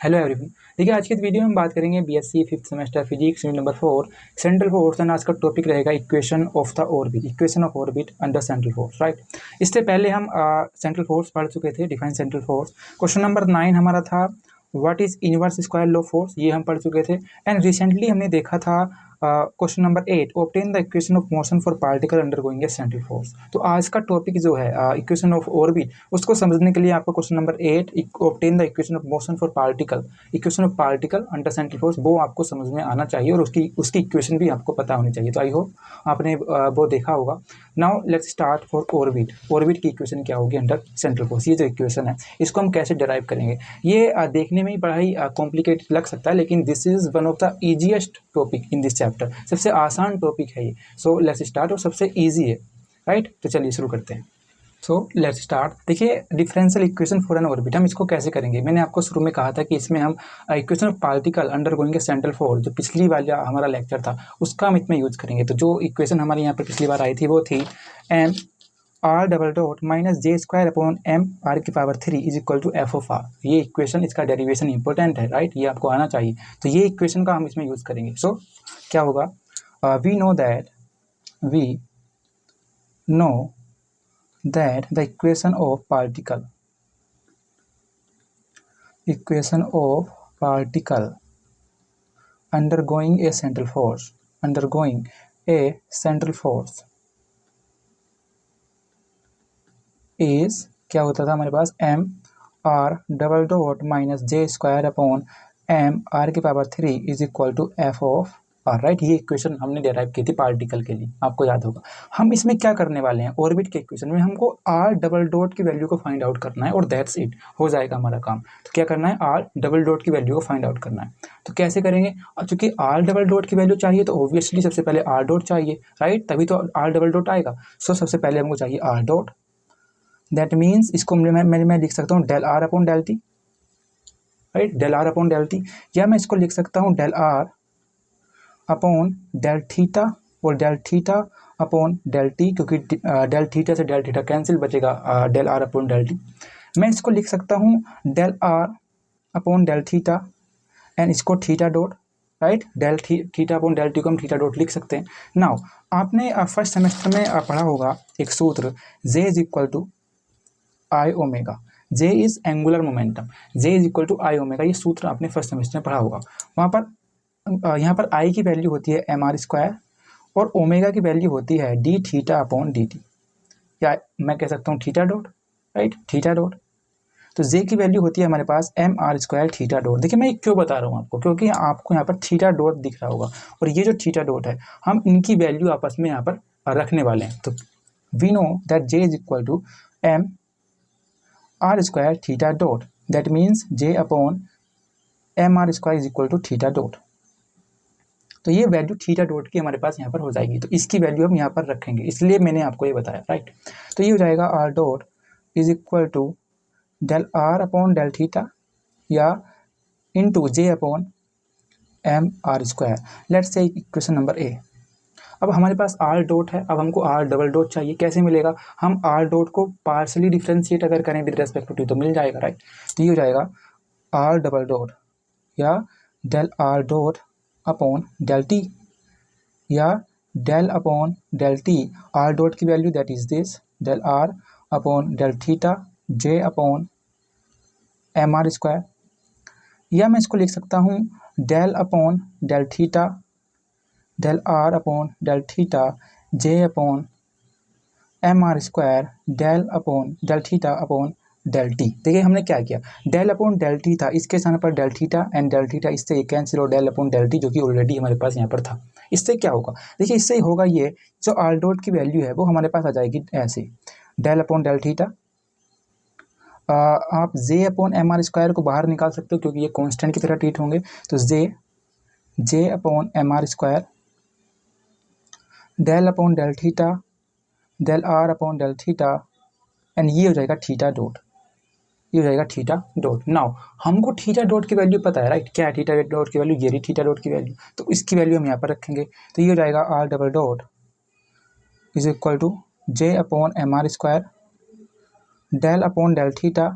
Hello everyone. देखिए आज की इस वीडियो में हम बात करेंगे BSc fifth semester physics unit number 4 central force and आज का टॉपिक रहेगा equation of the orbit, equation of orbit under central force. Right, इससे पहले हम सेंट्रल फोर्स पढ़ चुके थे, define central force. Question number 9 हमारा था what is inverse square law force, ये हम पढ़ चुके थे। एंड रिसेंटली हमने देखा था question number 8 obtain the equation of motion for particle undergoing A central force. तो आज का टॉपिक जो है इक्वेशन ऑफ ऑर्बिट, उसको समझने के लिए आपको question number 8 obtain the equation of motion for particle, equation of particle under central force, वो आपको समझ में आना चाहिए और उसकी इक्वेशन भी आपको पता होनी चाहिए। तो आई होप आपने वो देखा होगा। Now let's start for orbit. Orbit की इक्वेशन क्या होगी अंडर सेंट्रल फोर्स। ये जो इक्वेशन है इसको हम कैसे डिराइव करेंगे, ये देखने में ही बड़ा ही कॉम्प्लिकेटेड लग सकता है, लेकिन this is one of the easiest topic in this chapter. सबसे आसान टॉपिक है ये। सो लेट्स स्टार्ट, और सबसे ईजी है। राइट, तो चलिए शुरू करते हैं। So let's start. देखिए differential equation for an orbit हम इसको कैसे करेंगे। मैंने आपको शुरू में कहा था कि इसमें हम equation of particle under going central force, जो पिछली वाला हमारा लेक्चर था उसका हम इसमें यूज करेंगे। तो जो इक्वेशन हमारे यहाँ पर पिछली बार आई थी वो थी M R double dot minus J square upon M R की power 3 is equal to F of R. ये इक्वेशन, इसका डेरिवेशन इंपॉर्टेंट है। राइट, ये आपको आना चाहिए। तो ये इक्वेशन का हम इसमें यूज करेंगे। सो क्या होगा, we know that the equation of particle undergoing a central force is क्या होता था हमारे पास M R double dot minus J square upon M R की power 3 is equal to F of R. Right, ये equation हमने derive की थी पार्टिकल के लिए, आपको याद होगा। हम इसमें क्या करने वाले हैं, ऑर्बिट के इक्वेशन में हमको आर डबल डॉट की वैल्यू को फाइंड आउट करना है और दैट्स इट, हो जाएगा हमारा काम। तो क्या करना है, आर डबल डॉट की वैल्यू को फाइंड आउट करना है। तो कैसे करेंगे, चूंकि आर डबल डॉट की वैल्यू चाहिए तो ऑब्वियसली सबसे पहले आर डॉट चाहिए। राइट, तभी तो आर डबल डॉट आएगा। सो सबसे पहले हमको चाहिए आर डॉट। दैट मीन्स इसको मैं लिख सकता हूँ del R upon del T. Right, del R upon del T, या मैं इसको लिख सकता हूँ del R upon del theta और del theta upon del T, क्योंकि डेल थीटा से डेल थीटा कैंसिल, बचेगा del R upon del T. मैं इसको लिख सकता हूँ del R upon del theta and इसको theta dot. Right, del theta upon del T को हम थीटा डॉट लिख सकते हैं। नाउ आपने फर्स्ट सेमेस्टर में पढ़ा होगा एक सूत्र, J is equal to I omega. J is angular momentum, J is equal to I omega. ये सूत्र आपने फर्स्ट सेमेस्टर में पढ़ा होगा। वहाँ पर यहाँ पर आई की वैल्यू होती है एम आर स्क्वायर और ओमेगा की वैल्यू होती है D theta upon D T, या मैं कह सकता हूँ theta dot. Right, theta dot. तो जे की वैल्यू होती है हमारे पास M R square theta dot. देखिए मैं क्यों बता रहा हूँ आपको, क्योंकि आपको यहाँ पर थीटा डॉट दिख रहा होगा और ये जो थीटा डॉट है हम इनकी वैल्यू आपस में यहाँ पर रखने वाले हैं। तो we know that J is equal to M R square theta dot, that means J upon M R square is equal to theta dot. तो ये वैल्यू थीटा डॉट की हमारे पास यहाँ पर हो जाएगी। तो इसकी वैल्यू हम यहाँ पर रखेंगे, इसलिए मैंने आपको ये बताया। राइट, तो ये हो जाएगा R dot is equal to del R upon del theta या into J upon M R square. Let's say equation number A. अब हमारे पास आर डॉट है, अब हमको आर डबल डॉट चाहिए। कैसे मिलेगा, हम आर डॉट को पार्शली डिफ्रेंशिएट अगर करें विद रेस्पेक्ट टू टी तो मिल जाएगा। राइट, तो ये हो जाएगा आर डबल डॉट या del R dot upon del T या del upon del T. R dot की value that is this del R upon del theta J upon M R square, या मैं इसको लिख सकता हूँ del upon del theta del R upon del theta J upon M R square del upon del theta upon del T. देखिए हमने क्या किया, डेल अपॉन डेल टी था, इसके स्थान पर del theta and del theta, इससे ये कैंसिल हो डेल अपॉन डेल टी जो कि ऑलरेडी हमारे पास यहाँ पर था। इससे क्या होगा, देखिए इससे होगा ये जो आर डॉट की वैल्यू है वो हमारे पास आ जाएगी ऐसे डेल अपॉन डेल थीटा। आप J upon M R square को बाहर निकाल सकते हो क्योंकि ये कॉन्स्टेंट की तरह ट्रीट होंगे। तो J upon M R square del upon del theta del R upon del theta and ये हो जाएगा थीटा डॉट, ये हो जाएगा थीटा डॉट। नाउ हमको थीटा डॉट की वैल्यू पता है। राइट, क्या है थीटा डॉट की वैल्यू, ये रही थीटा डॉट की वैल्यू। तो इसकी वैल्यू हम यहाँ पर रखेंगे। तो ये हो जाएगा R double dot is equal to J upon M R square del upon del theta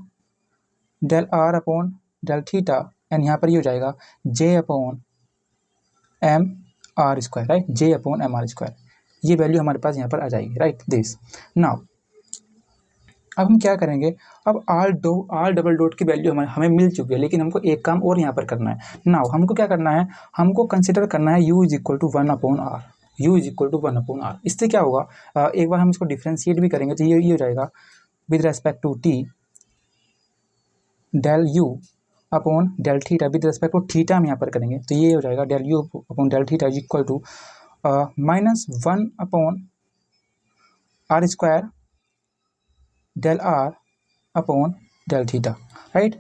del R upon del theta and यहाँ पर ये हो जाएगा J/m/r², राइट, J/m/r²। ये वैल्यू हमारे पास यहाँ पर आ जाएगी, राइट दिस। नाउ अब हम क्या करेंगे, अब आर डबल डॉट की वैल्यू हमें मिल चुकी है, लेकिन हमको एक काम और यहाँ पर करना है। नाउ हमको क्या करना है, हमको कंसिडर करना है u = 1/r, u = 1/r। इससे क्या होगा, एक बार हम इसको डिफ्रेंशिएट भी करेंगे तो ये हो जाएगा with respect to t del u upon del theta, with respect to theta हम यहाँ पर करेंगे तो ये हो जाएगा del u upon del theta is equal to -1/r² del r upon del theta, right.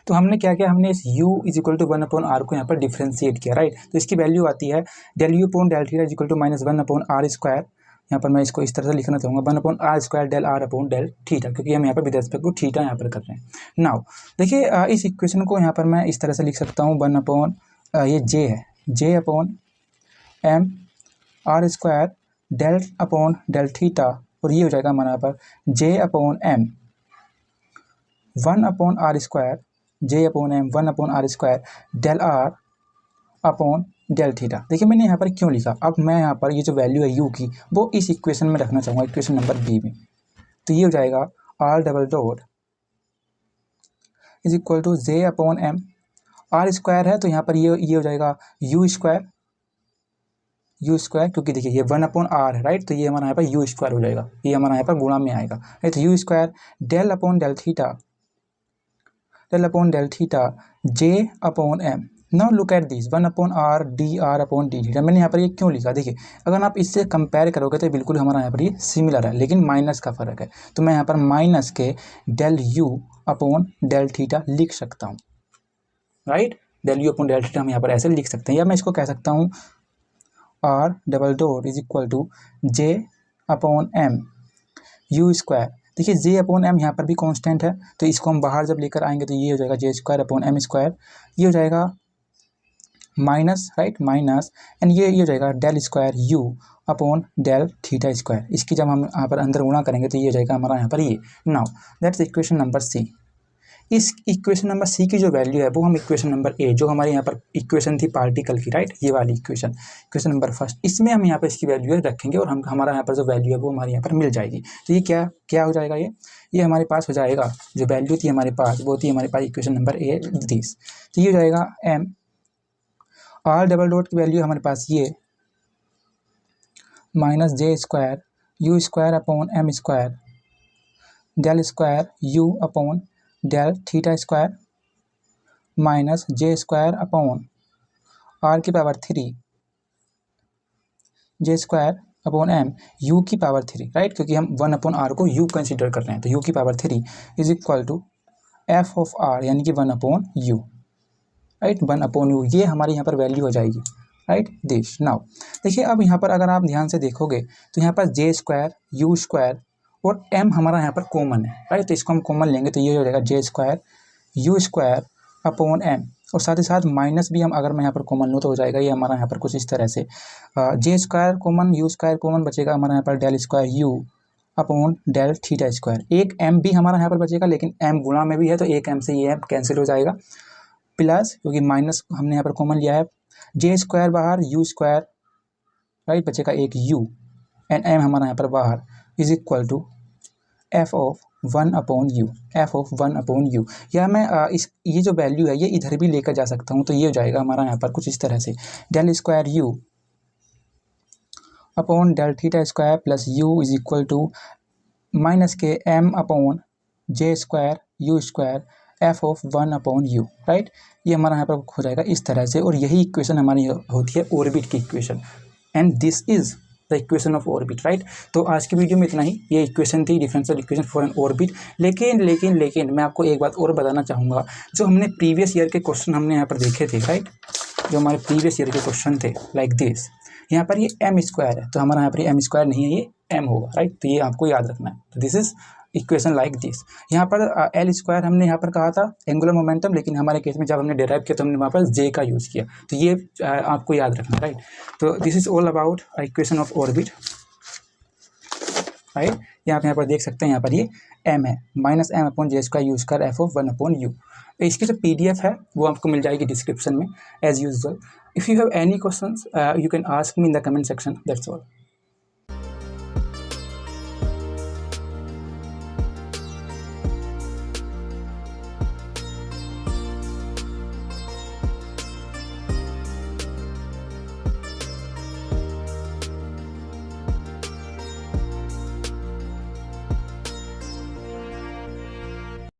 तो हमने क्या किया, हमने इस u = 1/r को यहाँ पर डिफ्रेंशिएट किया, राइट। तो इसकी वैल्यू आती है del u upon del theta is equal to -1/r²। यहाँ पर मैं इसको इस तरह से लिखना चाहूँगा 1/r² del r upon del theta, क्योंकि हम यहाँ पर विद रिस्पेक्ट टू थीटा यहाँ पर कर रहे हैं। नाउ देखिए इस इक्वेशन को यहाँ पर मैं इस तरह से लिख सकता हूँ 1/, ये j है, J/m/r² del upon del theta, और ये हो जाएगा हमारे यहाँ पर J/m 1/r², J/m 1/r² del r upon del theta. देखिए मैंने यहाँ पर क्यों लिखा, अब मैं यहाँ पर ये जो वैल्यू है u की वो इस इक्वेशन में रखना चाहूँगा, इक्वेशन नंबर बी में। तो ये हो जाएगा r double dot is equal to J/m, r² है तो यहाँ पर ये हो जाएगा u², क्योंकि देखिए ये 1/r है, राइट। तो ये हमारा यहाँ पर u² हो जाएगा, ये हमारा यहाँ पर गुणा में आएगा, राइट। तो u² del upon del theta J/m। Now look at this 1/r dr upon d theta. मैंने यहाँ पर ये क्यों लिखा, देखिए अगर आप इससे कंपेयर करोगे तो बिल्कुल हमारा यहाँ पर ये सिमिलर है, लेकिन माइनस का फर्क है। तो मैं यहाँ पर माइनस के del u upon del theta लिख सकता हूँ, right. del u upon del theta हम यहाँ पर ऐसे लिख सकते हैं, या मैं इसको कह सकता हूँ r double dot is equal to J/m u²। देखिए J/m यहाँ पर भी कांस्टेंट है, तो इसको हम बाहर जब लेकर आएंगे तो ये हो जाएगा J²/m², ये हो जाएगा माइनस, राइट, माइनस, एंड ये हो जाएगा del² u अपॉन del थीटा²। इसकी जब हम यहाँ पर अंदर गुणा करेंगे तो ये हो जाएगा हमारा यहाँ पर ये। Now that's equation number C. इस इक्वेशन नंबर सी की जो वैल्यू है वो हम इक्वेशन नंबर ए, जो हमारे यहाँ पर इक्वेशन थी पार्टिकल की, राइट, ये वाली इक्वेशन नंबर फर्स्ट, इसमें हम यहाँ पर इसकी वैल्यू रखेंगे और हमारा यहाँ पर जो वैल्यू है वो हमारे यहाँ पर मिल जाएगी। तो ये क्या हो जाएगा, ये हमारे पास हो जाएगा, जो वैल्यू थी हमारे पास वो थी हमारे पास इक्वेशन नंबर ए दिस। तो ये हो जाएगा m, r डबल डॉट की वैल्यू हमारे पास ये -J² u² upon m² del² u upon del theta minus J² upon r⁻³ J² upon m u⁻³, right, क्योंकि हम 1/r को u कंसिडर कर रहे हैं। तो u⁻³ is equal to f(r) यानी कि 1/u, राइट, 1/u, ये हमारी यहाँ पर वैल्यू हो जाएगी, राइट दिस। नाउ देखिए अब यहाँ पर अगर आप ध्यान से देखोगे तो यहाँ पर J² u² और m हमारा यहाँ पर कॉमन है, राइट। तो इसको हम कॉमन लेंगे तो ये हो जाएगा J² u² अपॉन m, और साथ ही साथ माइनस भी हम अगर मैं यहाँ पर कॉमन लूँ तो हो जाएगा ये हमारा यहाँ पर कुछ इस तरह से J² कॉमन u² कॉमन बचेगा हमारा यहाँ पर del² u अपॉन del थीटा²। एक m भी हमारा यहाँ पर बचेगा, लेकिन m गुणा में भी है तो एक m से ये m कैंसिल हो जाएगा, प्लस क्योंकि माइनस हमने यहाँ पर कॉमन लिया है, J² बाहर u², राइट, बचेगा एक u एंड m हमारा यहाँ पर बाहर is equal to f(1/u), f(1/u), या मैं ये जो वैल्यू है ये इधर भी लेकर जा सकता हूँ। तो ये हो जाएगा हमारा यहाँ पर कुछ इस तरह से del² u upon del theta plus u is equal to minus K m upon J² u² f(1/u), right. ये हमारा यहाँ पर हो जाएगा इस तरह से, और यही इक्वेशन हमारी होती है ऑर्बिट की equation, and this is the equation of orbit, right. तो आज की वीडियो में इतना ही, ये इक्वेशन थी differential equation for an orbit. लेकिन मैं आपको एक बात और बताना चाहूँगा, जो हमने प्रीवियस ईयर के क्वेश्चन हमने यहाँ पर देखे थे, राइट, जो हमारे प्रीवियस ईयर के क्वेश्चन थे लाइक दिस, यहाँ पर ये m² है तो हमारा यहाँ पर ये m² नहीं है, ये m होगा, राइट। तो ये आपको याद रखना है। तो this is equation like this. यहाँ पर l² हमने यहाँ पर कहा था एंगुलर मोमेंटम, लेकिन हमारे केस में जब हमने डेराइव किया तो हमने वहाँ पर j का यूज़ किया। तो ये आपको याद रखना है, राइट। तो this is all about equation of orbit. Right. यहाँ पर देख सकते हैं, यहाँ पर ये m है, -m/j² u स्क्वायर f(1/u). इसकी जो PDF है वो आपको मिल जाएगी डिस्क्रिप्शन में as usual. If you have any questions you can ask me in the comment section, that's all.